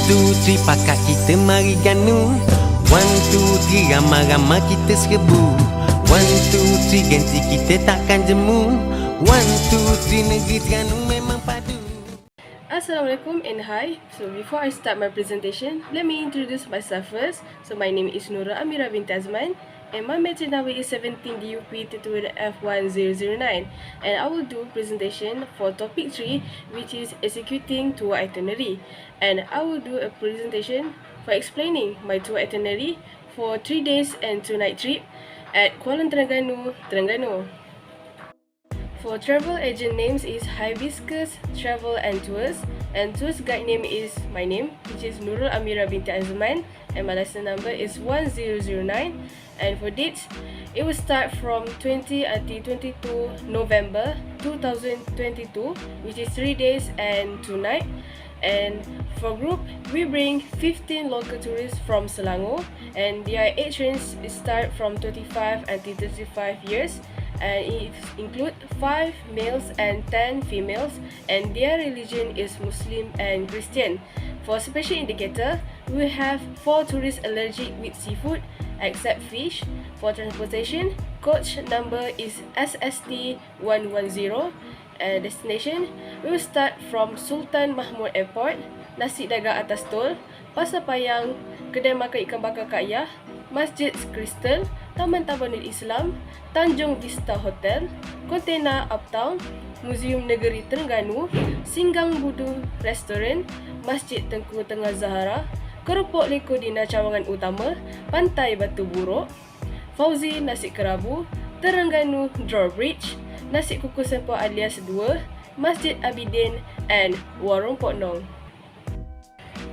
2, 3 pakak kita mari ganu. 1, 2, 3 ramai-ramai kita serbu. 1, 2, 3 gengsi kita takkan jemu. 1, 2, 3 negeri Terengganu memang padu. Assalamualaikum and hi. So before I start my presentation, let me introduce myself first. So my name is Nurul Amira binti Azman and my metric number is 17 DUP F1009, and I will do presentation for topic 3, which is executing tour itinerary, and I will do a presentation for explaining my tour itinerary for 3 days and 2 night trip at Kuala Terengganu, Terengganu. For travel agent names is Hibiscus Travel and Tours, and tours guide name is my name, which is Nurul Amira binti Azman, and my license number is 1009. And for dates, it will start from 20 until 22 November 2022, which is 3 days and 2 nights. And for group, we bring 15 local tourists from Selangor, and their age range start from 25 until 35 years. And it include 5 males and 10 females, and their religion is Muslim and Christian. For special indicator, we have 4 tourists allergic with seafood except fish. For transportation, coach number is SST 110, and destination we will start from Sultan Mahmud Airport, Nasi Dagang Atas Tol, Pasar Payang, Kedai Makan Ikan Bakar Kak Yah, Masjid Kristal, Taman Tabanul Islam, Tanjung Vista Hotel, Kontena Uptown, Museum Negeri Terengganu, Singgang Budu Restoran, Masjid Tengku Tengah Zahara, Keropok Leko Dina Cawangan Utama, Pantai Batu Buruk, Fauzi Nasi Kerabu, Terengganu Drawbridge, Nasi Kukus Sempur alias 2, Masjid Abidin, and Warung Pok Nong.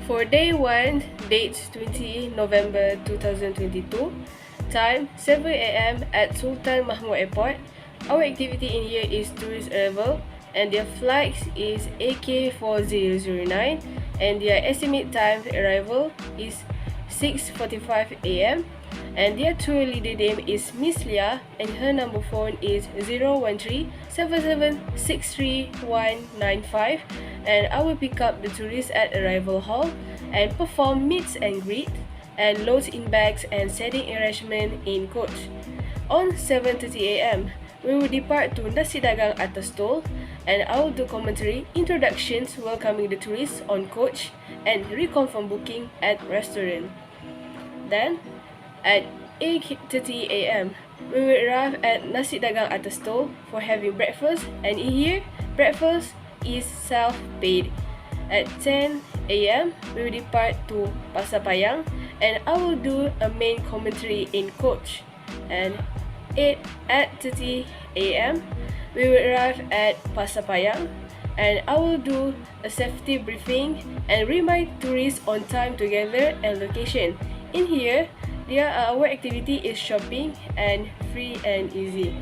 For day 1, date 20 November 2022, time 7 AM at Sultan Mahmud Airport. Our activity in here is tourist arrival, and their flights is AK4009, and their estimate time arrival is 6:45 AM. And their tour leader name is Miss Lia, and her number phone is 013-7763-195. And I will pick up the tourists at arrival hall and perform meets and greet and loads in bags and setting arrangement in coach. On 7:30 AM, we will depart to Nasi Dagang Atas Tol, and I will do commentary, introductions, welcoming the tourists on coach, and reconfirm booking at restaurant. Then, at 8:30 AM, we will arrive at Nasi Dagang Atas Tol for having breakfast, and in here, breakfast is self-paid. At 10 AM, we will depart to Pasar Payang, and I will do a main commentary in coach. And at 8:30 AM, we will arrive at Pasar Payang, and I will do a safety briefing and remind tourists on time together and location. In here, our activity is shopping and free and easy.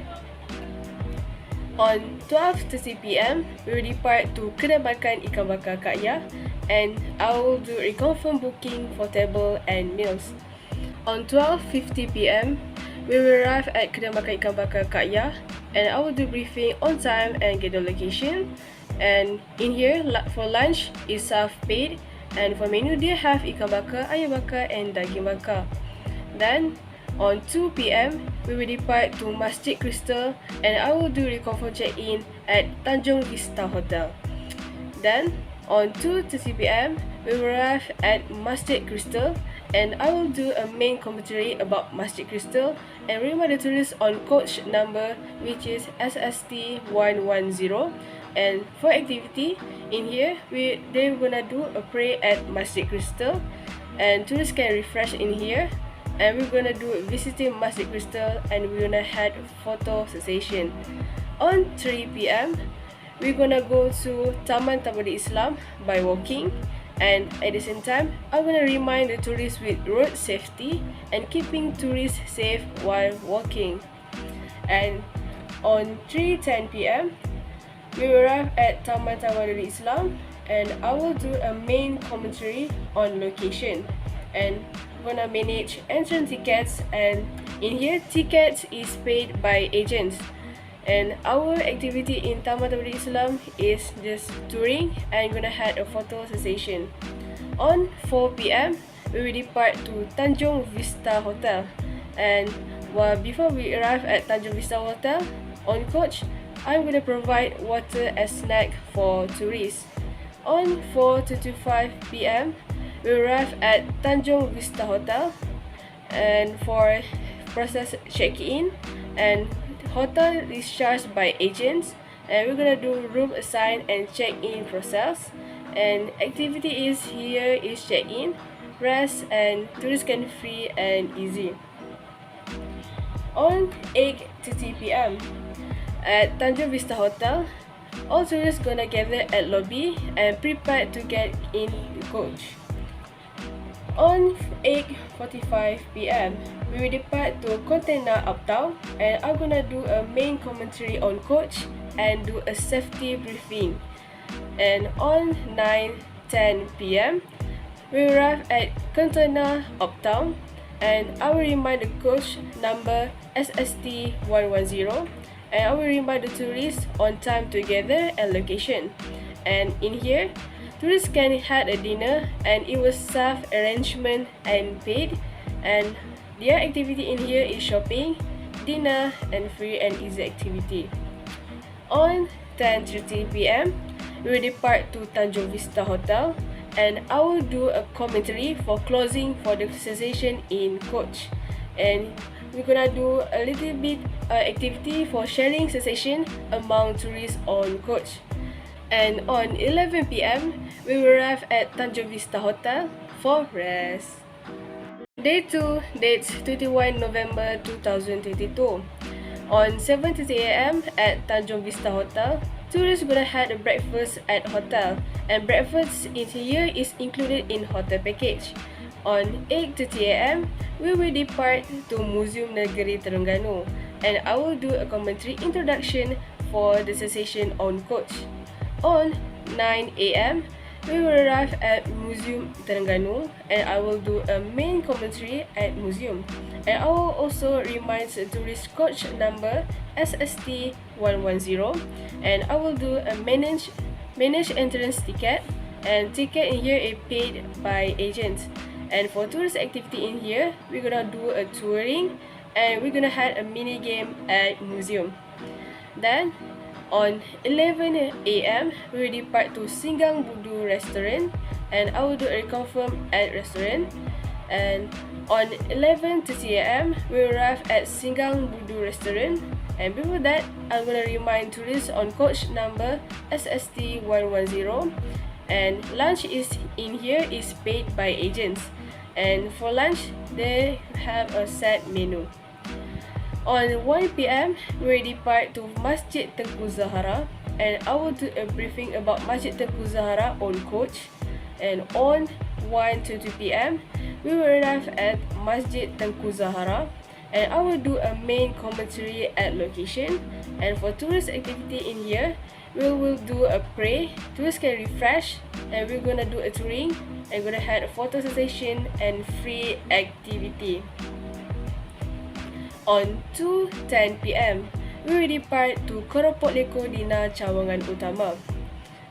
On 12:30 PM, we will depart to Kedai Makan Ikan Bakar Kak Yah, and I will do reconfirm booking for table and meals. On 12:50 PM, we will arrive at Kedai Makan Ikan Bakar Kak Yah, and I will do briefing on time and get the location. And in here, for lunch is self-paid, and for menu they have ikan bakar, ayam bakar, and daging bakar. Then on 2 PM, we will depart to Masjid Kristal, and I will do reconfirm check-in at Tanjung Vista Hotel. Then on 2:30 PM, we will arrive at Masjid Kristal, and I will do a main commentary about Masjid Kristal and remind the tourists on coach number, which is SST 110. And for activity in here, they're gonna do a pray at Masjid Kristal, and tourists can refresh in here. And we're gonna do visiting Masjid Kristal, and we're gonna have photo session. On 3 PM, we're gonna go to Taman Tabanul Islam by walking, and at the same time, I'm gonna remind the tourists with road safety and keeping tourists safe while walking. And on 3:10 PM, we will arrive at Taman Tabanul Islam, and I will do a main commentary on location, and gonna manage entrance tickets, and in here tickets is paid by agents. And our activity in Taman Tabanul Islam is just touring and gonna have a photo session. On 4 p.m., we will depart to Tanjung Vista Hotel. And before we arrive at Tanjung Vista Hotel, on coach, I'm going to provide water as snack for tourists. On 4:25 p.m., we arrive at Tanjung Vista Hotel and for process check-in and hotel discharge by agents, and we're gonna do room assign and check-in process. And activity is here is check-in, rest, and tourists can free and easy. On 8:30 p.m. at Tanjung Vista Hotel, all tourists gonna gather at lobby and prepare to get in the coach. On 8:45 p.m., we will depart to Container Uptown, and I'm gonna do a main commentary on coach and do a safety briefing. And on 9:10 p.m., we arrive at Container Uptown, and I will remind the coach number SST110, and I will remind the tourists on time together and location. And in here, tourists can have a dinner, and it was staff arrangement and paid. And their activity in here is shopping, dinner, and free and easy activity. On 10:30 p.m., we will depart to Tanjung Vista Hotel, and I will do a commentary for closing for the sensation in coach. And we're gonna do a little bit activity for sharing sensation among tourists on coach. And on 11 p.m., we will arrive at Tanjung Vista Hotel for rest. Day 2, dates 21 November 2022. On 7:30 a.m. at Tanjung Vista Hotel, tourists gonna have a breakfast at hotel, and breakfast in here is included in hotel package. On 8:30 a.m., we will depart to Museum Negeri Terengganu, and I will do a commentary introduction for the sensation on coach. On 9 a.m., we will arrive at Museum Terengganu, and I will do a main commentary at museum. And I will also remind the tourist coach number SST110, and I will do a manage entrance ticket, and ticket in here is paid by agents. And for tourist activity in here, we're gonna do a touring, and we're gonna have a mini game at museum. Then on 11 a.m., we will depart to Singgang Budu restaurant, and I will do a reconfirm at restaurant. And on 11:30 a.m., we will arrive at Singgang Budu restaurant. And before that, I'm gonna remind tourists on coach number SST110. And lunch is in here is paid by agents. And for lunch, they have a set menu. On 1 p.m., we depart to Masjid Tengku Zahara, and I will do a briefing about Masjid Tengku Zahara on coach. And on 1 to 2 p.m., we will arrive at Masjid Tengku Zahara, and I will do a main commentary at location. And for tourist activity in here, we will do a pray, tourists can refresh, and we're gonna do a touring, and gonna have a photo session and free activity. On 2:10 p.m., we will depart to Keropok Leko Dina Cawangan Utama.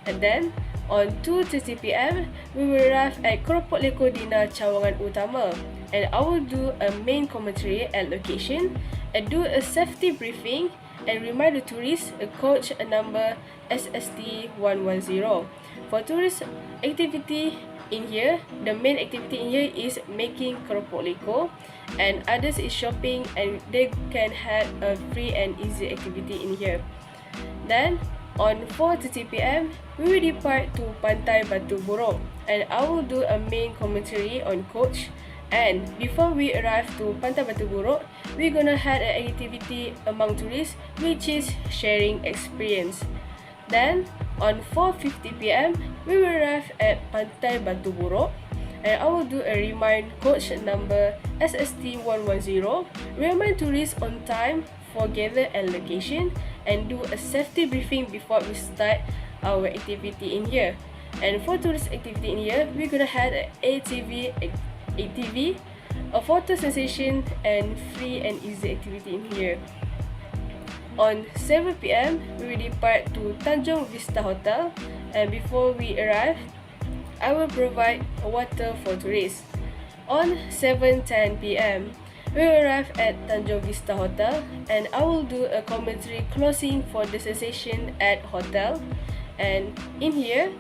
And then, on 2:30 p.m., we will arrive at Keropok Leko Dina Cawangan Utama. And I will do a main commentary at location, and do a safety briefing, and remind the tourists a coach a number SST110. For tourist activity in here, the main activity in here is making keropok leko, and others is shopping, and they can have a free and easy activity in here. Then on 4:30 p.m, we will depart to Pantai Batu Buruk, and I will do a main commentary on coach. And before we arrive to Pantai Batu Buruk, we're gonna have an activity among tourists, which is sharing experience. Then on 4:50 p.m, we will arrive at Pantai Batu Buruk, and I will do a remind coach number SST110, remind tourists on time for gather and location, and do a safety briefing before we start our activity in here. And for tourist activity in here, we're gonna have an ATV, a photo sensation, and free and easy activity in here. On 7 p.m, we will depart to Tanjung Vista Hotel, and before we arrive, I will provide water for tourists. On 7:10 p.m., we arrive at Tanjong Vista Hotel and I will do a commentary closing for the session at hotel. And in here,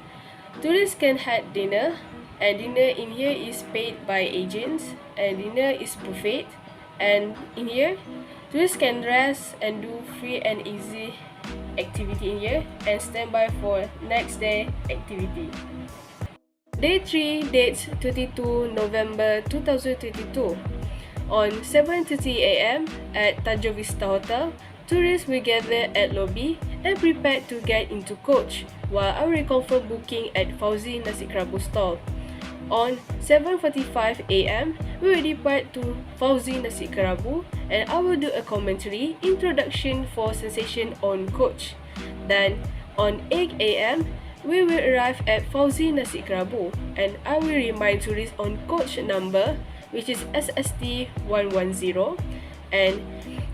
tourists can have dinner, and dinner in here is paid by agents, and dinner is buffet. And in here, tourists can rest and do free and easy activity in here and stand by for next day activity. Day 3 dates 22 November 2022. On 7:30 a.m. at Tanjong Vista Hotel, tourists will gather at lobby and prepare to get into coach while I will confirm booking at Fauzi Nasi Kerabu stall. On 7:45 a.m., we will depart to Fauzi Nasi Kerabu and I will do a commentary introduction for sensation on coach. Then on 8 a.m., we will arrive at Fauzi Nasi Kerabu and I will remind tourists on coach number, which is SST 110. And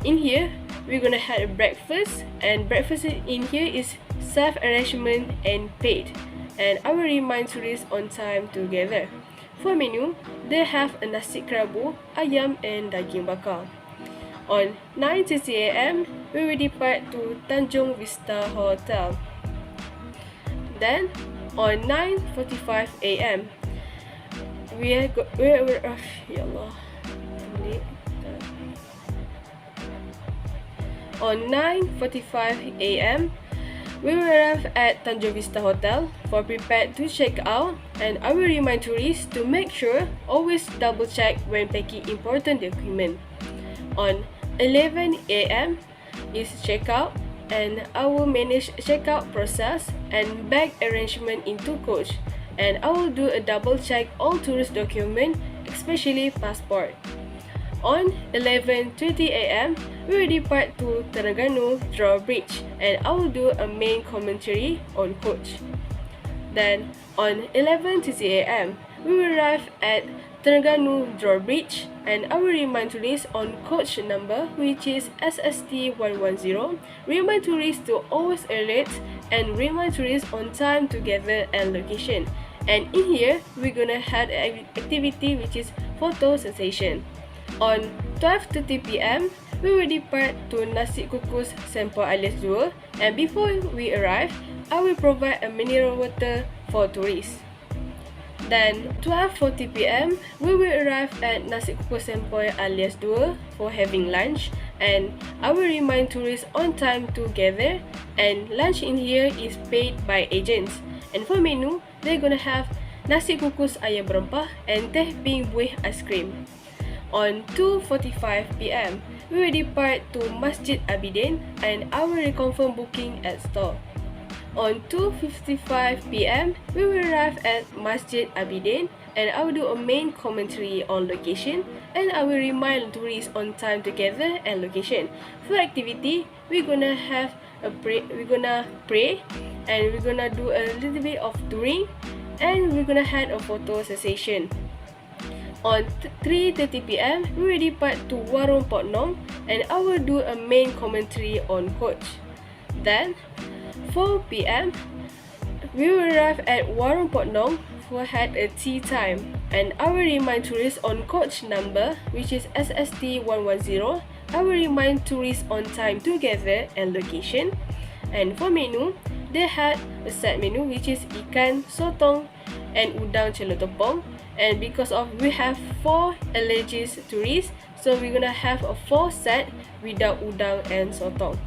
in here, we're gonna have a breakfast, and breakfast in here is self-arrangement and paid. And I will remind tourists on time together. For menu, they have a nasi kerabu, ayam and daging bakar. On 9:30 a.m., we will depart to Tanjong Vista Hotel. Then, on 9:45 a.m., On 9:45 a.m., we will arrive at Tanjong Vista Hotel for prepared to check out, and I will remind tourists to make sure always double check when packing important document. On 11 a.m. is checkout, and I will manage checkout process and bag arrangement into coach, and I will do a double check all tourist document, especially passport. On 11:20 a.m., we will depart to Terengganu Drawbridge and I will do a main commentary on coach. Then, on 11:30 a.m., we will arrive at Terengganu Drawbridge and I will remind tourists on coach number, which is SST 110. Remind tourists to always alert and remind tourists on time together and location. And in here, we're gonna have an activity which is photo sensation. On 12:30 p.m., we will depart to Nasi Kukus Sempoi alias 2, and before we arrive, I will provide a mineral water for tourists. Then 12:40 p.m., we will arrive at Nasi Kukus Sempoi alias 2 for having lunch, and I will remind tourists on time together, and lunch in here is paid by agents. And for menu, they're gonna have nasi kukus ayam berempah and teh pink buih ice cream. On 2:45 p.m., we will depart to Masjid Abidin and I will reconfirm booking at store. On 2:55 p.m., we will arrive at Masjid Abidin and I will do a main commentary on location and I will remind tourists on time together and location. For activity, we're gonna pray and we're gonna do a little bit of touring and we're gonna have a photo session. On 3:30 p.m., we will depart to Warung Pok Nong and I will do a main commentary on coach. Then, 4 p.m., we will arrive at Warung Pok Nong for had a tea time and I will remind tourists on coach number, which is SST 110. I will remind tourists on time together and location. And for menu, they had a set menu which is ikan, sotong and udang celotopong. And because of we have 4 allergies tourists, so we're gonna have a 4 set without udang and sotong.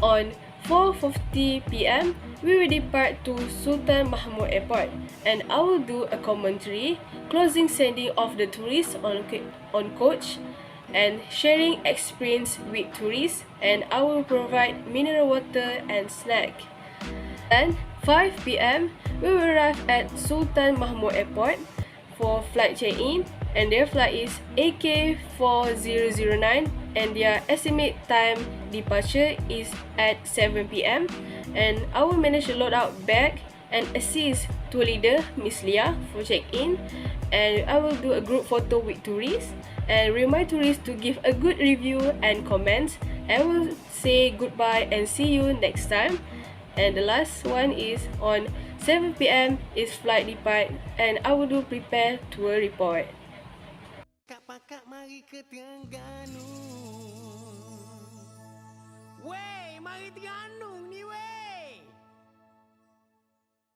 On 4:50 p.m., we will depart to Sultan Mahmud Airport and I will do a commentary, closing sending of the tourists on coach and sharing experience with tourists, and I will provide mineral water and snack. Then 5 p.m., we will arrive at Sultan Mahmud Airport for flight check-in and their flight is AK4009 and their estimate time departure is at 7 p.m. and I will manage to load out bag and assist tour leader Miss Leah for check-in, and I will do a group photo with tourists and remind tourists to give a good review and comments. I will say goodbye and see you next time. And the last one is on 7 p.m. is flight depart and I will do prepare tour report. Pakak mari ke Terengganu. Wey, mari Terengganu.